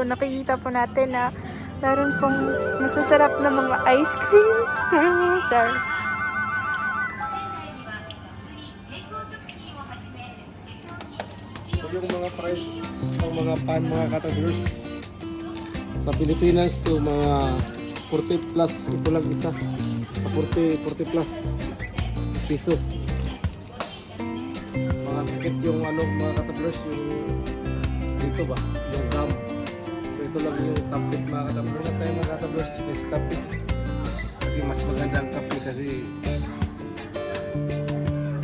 nakikita po natin na meron pong masasarap na mga ice cream. Char. Yung mga price ng mga pan, mga categories sa Pilipinas to mga 40 plus, ito lang isa 40 plus pesos. Mga sakit yung mga categories yung dito ba, yung gram. So ito lang yung top tip mga categories. Tayo mga categories is kape kasi mas maganda ang kape kasi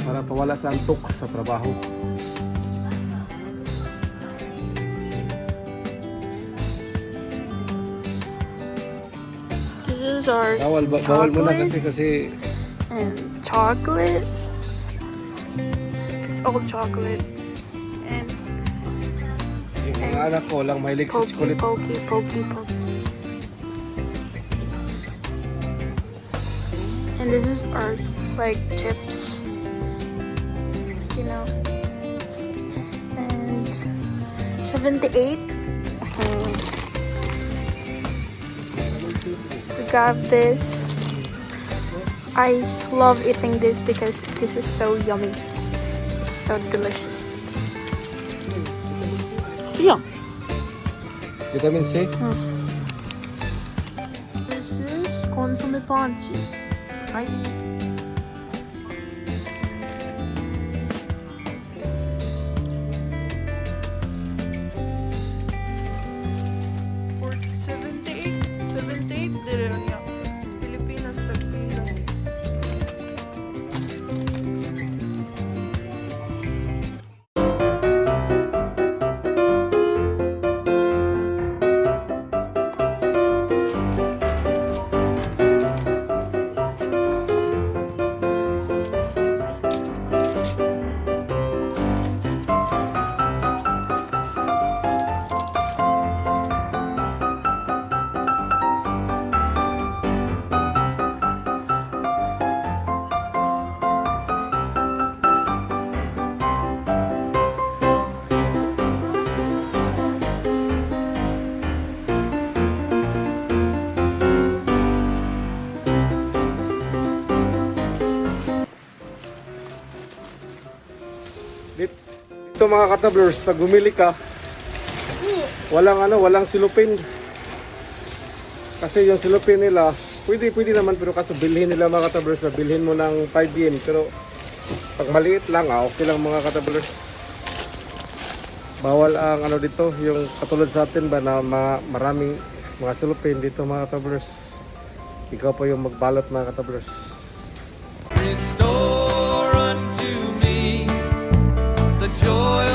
para pawala sa antok sa trabaho. This is our Bawal muna kasi and chocolate. It's all chocolate. And yung mga anak ko lang mahilig sa chocolate. Pokey. And this is our like chips. You know. And 78. We got this. I love eating this because this is so yummy. It's so delicious. Yeah. Vitamin C. This is consomme panchi. Hi. For 78 dire niya. Pilipinas tagpila. Dito mga katablers, pag bumili ka, walang silupin. Kasi yung silupin nila, pwede naman, pero kaso bilhin nila mga katablers na bilhin mo ng 5 yen. Pero pag maliit lang, okay lang mga katablers. Bawal ang dito, yung katulad sa atin ba na maraming mga silupin dito mga katablers. Ikaw pa yung magbalot mga katablers. Restore unto me the joy